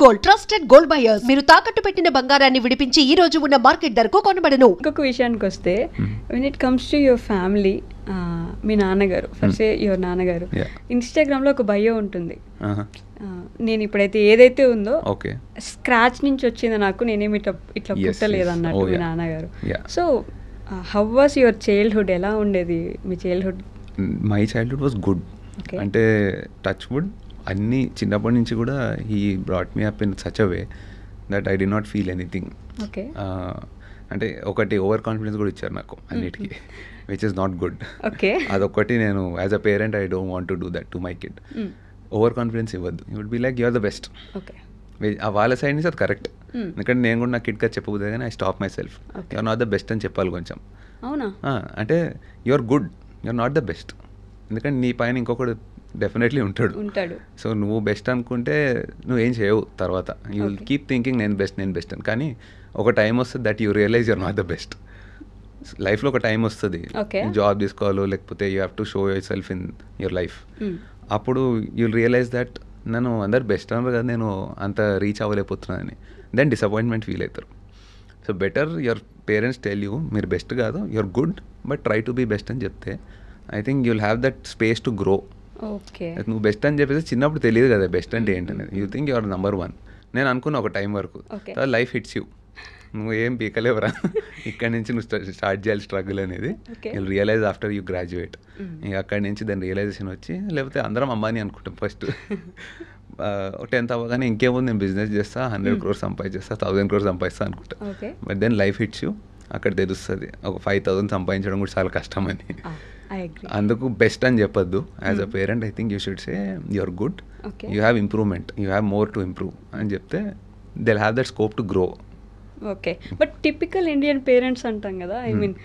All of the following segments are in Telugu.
Gold trusted gold buyers. మీరు తాకట్టు పెట్టిన బంగారాన్ని విడిపించి ఈ రోజు ఉన్న మార్కెట్ ధరకు కొనబడను. ఇంకొక విషయానికి వస్తే when it comes to your family, మీ నాన్నగారు ఫస్ట్ యువర్ నాన్నగారు ఇన్స్టాగ్రామ్లో ఒక బయో ఉంటుంది. నేను ఇప్పుడైతే ఏదైతే ఉందో స్క్రాచ్ నుంచి వచ్చింది, నాకు నేనేమి ఇట్లా పుట్టలేదు అన్నట్టు మీ నాన్నగారు. So how was your childhood? ఎలా ఉండేది మీ childhood? My childhood was good. అంటే టచ్ వుడ్ అన్నీ చిన్నప్పటి నుంచి కూడా he brought me up in such a way that I did not feel anything. అంటే ఒకటి ఓవర్ కాన్ఫిడెన్స్ కూడా ఇచ్చారు నాకు అన్నిటికీ, విచ్ ఇస్ నాట్ గుడ్. అదొకటి నేను as a parent I don't want to do that to my kid. Over confidence ఇవ్వద్దు. You would be like you are the best. వాళ్ళ సైడ్ నుంచి అది కరెక్ట్. ఎందుకంటే నేను కూడా నా కిడ్గా చెప్పబోదు కానీ I stop myself. You are not the best అని చెప్పాలి కొంచెం. అంటే you are good, you are not the best. ఎందుకంటే నీ పైన ఇంకొకటి డెఫినెట్లీ ఉంటాడు. సో నువ్వు బెస్ట్ అనుకుంటే నువ్వేం చేయవు తర్వాత. యూ విల్ కీప్ థింకింగ్ నేను బెస్ట్ అని. కానీ ఒక టైం వస్తుంది that you realise you're not the best. లైఫ్లో ఒక టైం వస్తుంది, జాబ్ తీసుకోవాలో లేకపోతే you have to show yourself in your life. అప్పుడు యూ రియలైజ్ దట్ నన్ను అందరు బెస్ట్ అన్నారు కదా, నేను అంత రీచ్ అవ్వలేకపోతున్నానని. దెన్ డిసప్పాయింట్మెంట్ ఫీల్ అవుతారు. So better your parents tell you మీరు బెస్ట్ కాదు, you're good but try to be best అని చెప్తే I think you will have that space to grow. నువ్వు బెస్ట్ అని చెప్పేసి చిన్నప్పుడు తెలియదు కదా బెస్ట్ అంటే ఏంటనేది. You think your number one. నేను అనుకున్నా ఒక టైం వరకు. లైఫ్ హిట్స్ యూ, నువ్వు ఏం పీకలేవరా, ఇక్కడ నుంచి నువ్వు స్టార్ట్ చేయాలి స్ట్రగుల్ అనేది. You realise after you graduate. ఇక అక్కడి నుంచి దాని రియలైజేషన్ వచ్చి, లేకపోతే అందరం అంబానీ అనుకుంటాం ఫస్ట్. 10th అవ్వగానే ఇంకేముంది నేను బిజినెస్ చేస్తా, 100 crores సంపాదించేస్తా, 1000 crores సంపాదిస్తా అనుకుంటా. But then life hits you, అక్కడ తెలుస్తుంది ఒక 5,000 సంపాదించడం కూడా చాలా కష్టం అని. అందుకు బెస్ట్ అని చెప్పొద్దు. As a parent I think you should say you're good, you have improvement, you have more to improve అని చెప్తే they will have that scope to grow. Okay, but typical Indian parents అంటాం కదా, I mean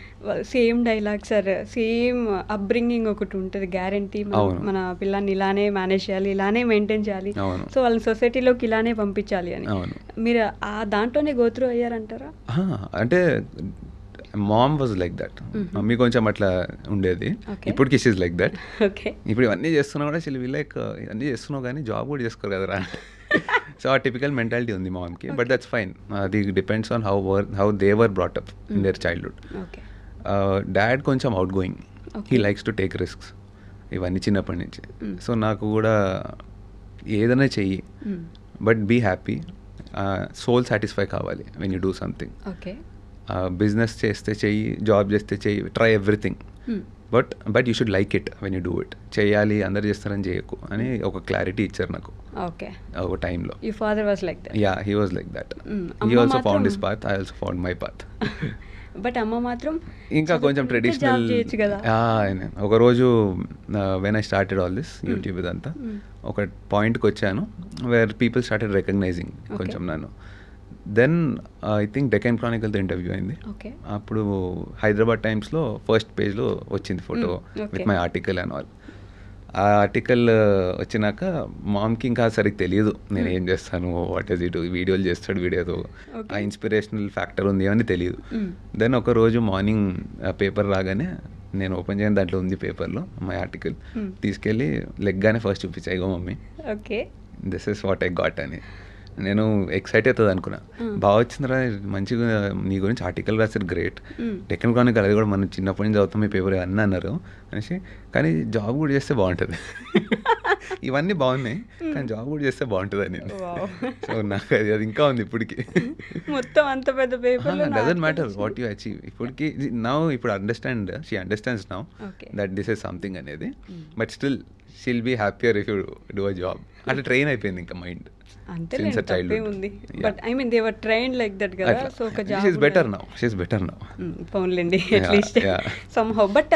same dialogues are same upbringing ఒకటి ఉంటుంది, గ్యారంటీ మన పిల్లాన్ని ఇలానే మేనేజ్ చేయాలి, ఇలానే మెయింటైన్ చేయాలి, సో వాళ్ళని సొసైటీలోకి ఇలానే పంపించాలి అని. మీరు ఆ దాంట్లోనే గోత్రూ అయ్యారంటారా? అంటే mom was like that. Mummy కొంచెం అట్లా ఉండేది. ఇప్పటికి షీజ్ లైక్ దట్. ఇప్పుడు ఇవన్నీ చేస్తున్నా కూడా షీల్ బి లైక్ ఇవన్నీ చేస్తున్నావు కానీ జాబ్ కూడా చేసుకోరు కదరా. సో ఆ టిపికల్ మెంటాలిటీ ఉంది మామ్కి. But that's fine. అది depends on how they were brought up in their childhood. Dad కొంచెం outgoing, he likes to take risks, ఇవన్నీ చిన్నప్పటి నుంచి. సో నాకు కూడా ఏదైనా చెయ్యి but be happy, soul satisfy కావాలి when you do something. Business చేస్తే చెయ్యి, జాబ్ చేస్తే చెయ్యి, try everything, but you should like it when you do it. చేయాలి అందరు చేస్తారని చేయకు అని ఒక క్లారిటీ ఇచ్చారు నాకు ఒక టైంలో. Yeah, he was like that. He also found his path, I also found my path. But అమ్మ మాత్రం ఇంకా కొంచెం ట్రెడిషనల్. ఒకరోజు when I started all this YouTube ఇదంతా, ఒక పాయింట్కి వచ్చాను వేర్ పీపుల్ స్టార్టెడ్ రికగ్నైజింగ్ కొంచెం నన్ను. దెన్ ఐ థింక్ డెక్కన్ క్రానికల్తో ఇంటర్వ్యూ అయింది. అప్పుడు హైదరాబాద్ టైమ్స్లో ఫస్ట్ పేజ్లో వచ్చింది photo with my article and all. ఆ ఆర్టికల్ వచ్చినాక మామ్కి ఇంకా సరిగ్గా తెలియదు నేను ఏం చేస్తాను, వాట్ ఈస్ ఇట్, వీడియోలు చేస్తాడు, వీడియోతో ఆ ఇన్స్పిరేషనల్ ఫ్యాక్టర్ ఉంది అని తెలియదు. దెన్ ఒక రోజు మార్నింగ్ పేపర్ రాగానే నేను ఓపెన్ చేయని దాంట్లో ఉంది పేపర్లో మై ఆర్టికల్. తీసుకెళ్ళి లెగ్గానే ఫస్ట్ చూపించాయి, go mummy this is what I got అని. నేను ఎక్సైట్ అవుతుంది అనుకున్నా, బాగా వచ్చిందిరా, మంచిగా నీ గురించి ఆర్టికల్ రాశారు, గ్రేట్. డెక్కన్ క్రానికల్ అది కూడా మనం చిన్నప్పటి నుంచి చదువుతాం, మీ పేపర్ అన్నీ అన్నారు అనేసి. కానీ జాబ్ కూడా చేస్తే బాగుంటుంది. ఇవన్నీ బాగున్నాయి కానీ జాబ్ కూడా చేస్తే బాగుంటుంది అని. సో నాకు అది ఇంకా ఉంది ఇప్పటికి. మొత్తం అంత పెద్ద paper doesn't matter what you achieve. ఇప్పటికి ఇప్పుడు she understands now that this is something అనేది. But still she'll be happier if you do a job. అట్లా ట్రైన్ అయిపోయింది ఇంకా mind. But I mean they were trained like that కదా. సో ఒక job she is better now. పోన్లేండి at least somehow. But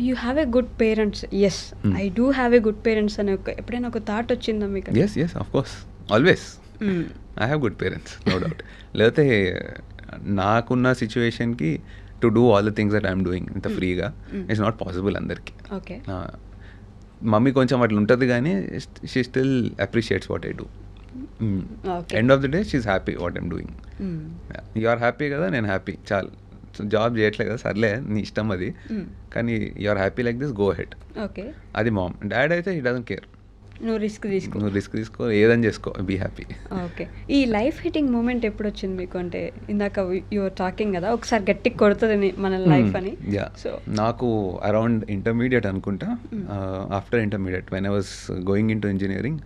you have a good parents. Yes, I do have a good parents అని ఎప్పుడైనా ఒక థాట్ వచ్చిందా మీకు? Yes of course, always I have good parents, no doubt. లేకపోతే నాకున్న సిచ్యువేషన్కి to do all the things that I'm doing ఇంత ఫ్రీగా ఇట్స్ నాట్ పాసిబుల్ అందరికి. మమ్మీ కొంచెం అట్లా ఉంటుంది కానీ she still appreciates what I do. End of the day she is happy what I'm doing. You are happy కదా, నేను హ్యాపీ, చాలు. జాబ్ చేయట్లే కదా, సర్లే నీ ఇష్టం అది, కానీ you are happy like this, go head. అది మామ్. డాడ్ అయితే హీ డజంట్ కేర్. నువ్వు రిస్క్ తీసుకో, ఏదని చేసుకో, బీ హ్యాపీ. ఓకే. ఈ లైఫ్ హిట్టింగ్ మూమెంట్ ఎప్పుడు వచ్చింది మీకు? అంటే ఇందాక యువర్ టాకింగ్ కదా ఒకసారి గట్టిగా కొడుతుంది మన లైఫ్ అని. సో నాకు అరౌండ్ ఇంటర్మీడియట్ అనుకుంటా, after intermediate when I was going in to engineering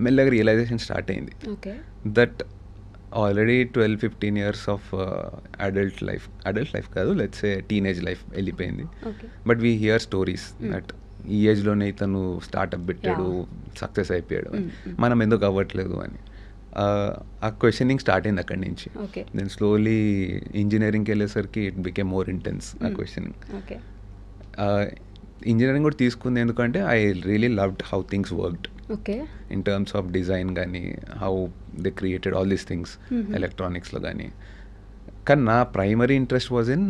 మెల్లగా రియలైజేషన్ స్టార్ట్ అయింది that already 12-15 years of adult life కాదు, లెట్స్ సే టీనేజ్ లైఫ్ వెళ్ళిపోయింది. But we here stories that ఈ ఏజ్లోనే ఇతను స్టార్ట్అప్ పెట్టాడు, సక్సెస్ అయిపోయాడు, మనం ఎందుకు అవ్వట్లేదు అని. ఆ క్వశ్చనింగ్ స్టార్ట్ అయింది అక్కడి నుంచి. దెన్ స్లోలీ ఇంజనీరింగ్కి వెళ్ళేసరికి it became more intense uh questioning. Engineering కూడా తీసుకుంది ఎందుకంటే I really loved how things worked in terms of design కానీ, how they created all these things ఎలక్ట్రానిక్స్లో కానీ. కానీ నా primary interest was in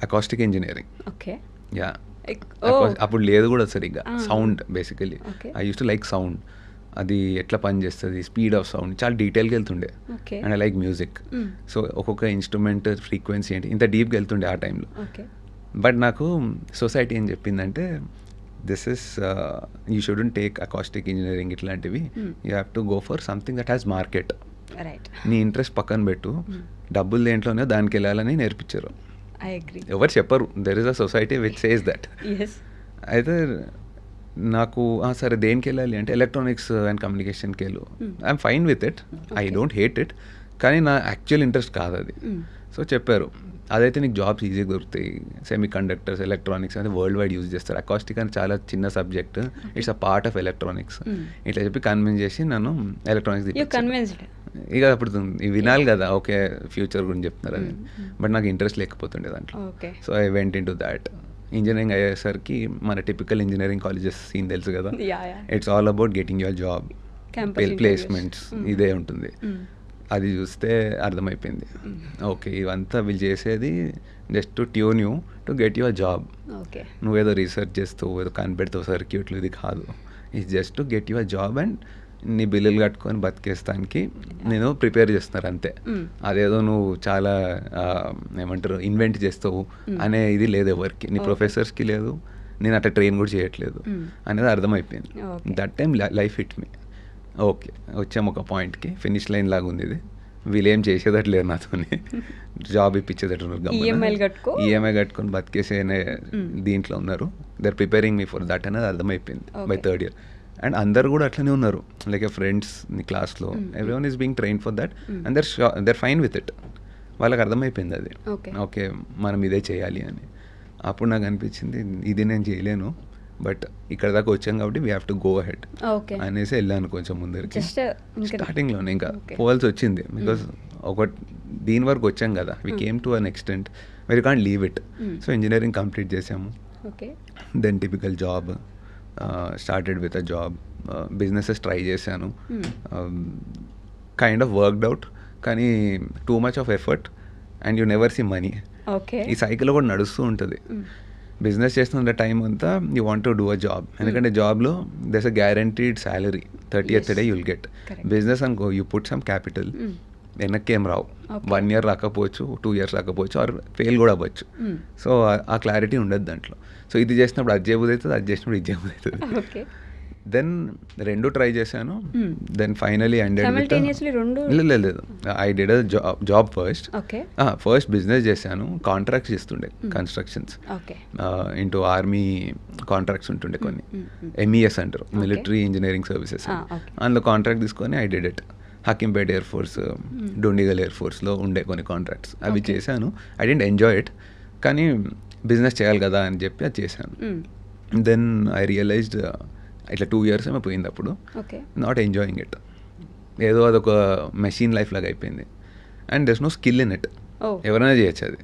acoustic engineering. Yeah, అప్పుడు లేదు కూడా సరిగ్గా sound. Basically I use to like sound, అది ఎట్లా పనిచేస్తుంది, స్పీడ్ ఆఫ్ సౌండ్, చాలా డీటెయిల్గా వెళ్తుండే. And I like music. So ఒక్కొక్క ఇన్స్ట్రుమెంట్ ఫ్రీక్వెన్సీ ఏంటి ఇంత డీప్గా వెళ్తుండే ఆ టైంలో. బట్ నాకు సొసైటీ ఏం చెప్పిందంటే this is you shouldn't take acoustic engineering ఇట్లాంటివి, you have to go for something that has market. నీ ఇంట్రెస్ట్ పక్కన పెట్టు, డబ్బులు దేంట్లోనే దానికి వెళ్ళాలని నేర్పించారు. ఎవరు చెప్పరు, there is a society which says that. అయితే నాకు సరే దేనికి వెళ్ళాలి అంటే ఎలక్ట్రానిక్స్ అండ్ కమ్యూనికేషన్కి వెళ్ళు, I'm fine with it, I don't hate it, కానీ నా యాక్చువల్ ఇంట్రెస్ట్ కాదు అది. సో చెప్పారు అదైతే నీకు జాబ్స్ ఈజీగా దొరుకుతాయి, సెమీ కండక్టర్స్ ఎలక్ట్రానిక్స్ అనేది వరల్డ్ వైడ్ యూజ్ చేస్తారు, అకాస్టిక్ అని చాలా చిన్న subject, it's a part of electronics ఇట్లా చెప్పి కన్విన్స్ చేసి నన్ను ఎలక్ట్రానిక్స్. ఇక అప్పుడు వినాలి కదా, ఓకే ఫ్యూచర్ గురించి చెప్తున్నారు అని. బట్ నాకు ఇంట్రెస్ట్ లేకపోతుండే దాంట్లో. So I went in to that. Engineering అయ్యేసరికి మన టిపికల్ ఇంజనీరింగ్ కాలేజెస్ సీన్ తెలుసు కదా, it's all about getting your job, placements, ఇదే ఉంటుంది. అది చూస్తే అర్థమైపోయింది, ఓకే ఇవంతా వీళ్ళు చేసేది just to tune you to get your job. నువ్వేదో రీసెర్చ్ చేస్తావు, ఏదో కనిపెడతావు సర్క్యూట్లు, ఇది కాదు, it's just to get your job and నీ బిల్లులు కట్టుకొని బతికేస్తానికి నేను ప్రిపేర్ చేస్తున్నారు అంతే. అదేదో నువ్వు చాలా ఏమంటారు ఇన్వెంట్ చేస్తావు అనే ఇది లేదు ఎవరికి, నీ ప్రొఫెసర్స్కి లేదు, నేను అట్లా ట్రైన్ కూడా చేయట్లేదు అనేది అర్థమైపోయింది. That time life hit me. Okay వచ్చాము ఒక పాయింట్కి, ఫినిష్ లైన్ లాగా ఉంది ఇది, వీళ్ళు ఏం చేసేదట్లేదు నాతో, జాబ్ ఇప్పించేదట్టున్నారు, ఈఎంఐ కట్టుకొని బతికేసే దీంట్లో ఉన్నారు, they are preparing me for that అనేది అర్థమైపోయింది బై థర్డ్ ఇయర్. అండ్ అందరు కూడా అట్లనే ఉన్నారు, లైక్ ఫ్రెండ్స్ నీ క్లాస్లో everyone is being train for that and they're fine with it. వాళ్ళకి అర్థమైపోయింది అది, ఓకే మనం ఇదే చేయాలి అని. అప్పుడు నాకు అనిపించింది ఇది నేను చేయలేను, బట్ ఇక్కడ దాకా వచ్చాం కాబట్టి we have to go ahead అనేసి వెళ్ళాను కొంచెం ముందరికి. స్టార్టింగ్లోనే ఇంకా పోవాల్సి వచ్చింది, బికాస్ ఒక దీని వరకు వచ్చాం కదా, we came to an extent very can't leave it. So engineering complete చేసాము, then typical job, started with a job, businesses try చేశాను, కైండ్ ఆఫ్ వర్క్డ్ అవుట్, కానీ too much of effort and you never see money. ఈ సైకిల్ కూడా నడుస్తూ ఉంటుంది. బిజినెస్ చేస్తున్న టైం అంతా you want to do a job, ఎందుకంటే జాబ్లో there's a guaranteed salary, 30th day you'll get. Business అనుకో యూ పుట్ సమ్ క్యాపిటల్, వెనక్కి ఏం రావు, 1 year రాకపోవచ్చు, 2 years రాకపోవచ్చు, ఆర్ ఫెయిల్ కూడా అవ్వచ్చు. సో ఆ క్లారిటీ ఉండదు దాంట్లో. సో ఇది చేసినప్పుడు అది చేయబుద్ధి అవుతుంది, అది చేసినప్పుడు ఇది చేయబుద్ధి అవుతుంది. దెన్ రెండు ట్రై చేశాను, దెన్ ఫైనలీ లేదు I did job first business చేశాను, కాంట్రాక్ట్స్ చేస్తుండే కన్స్ట్రక్షన్స్ ఇంటూ ఆర్మీ కాంట్రాక్ట్స్ ఉంటుండే కొన్ని, MES అంటారు, మిలిటరీ ఇంజనీరింగ్ సర్వీసెస్. అందులో కాంట్రాక్ట్ తీసుకొని I did it. Hakimpet air force, Dundigal air ఫోర్స్లో ఉండే కొన్ని కాంట్రాక్ట్స్ అవి చేశాను. ఐ డెంట్ ఎంజాయ్ ఇట్, కానీ బిజినెస్ చేయాలి కదా అని చెప్పి అది చేశాను. దెన్ ఐ రియలైజ్డ్ ఇట్లా 2 years ఏమో పోయింది అప్పుడు, నాట్ ఎంజాయింగ్ ఇట్, ఏదో అదొక మెషిన్ లైఫ్ లాగా అయిపోయింది. And there's no skill in it, ఎవరైనా చేయొచ్చు అది.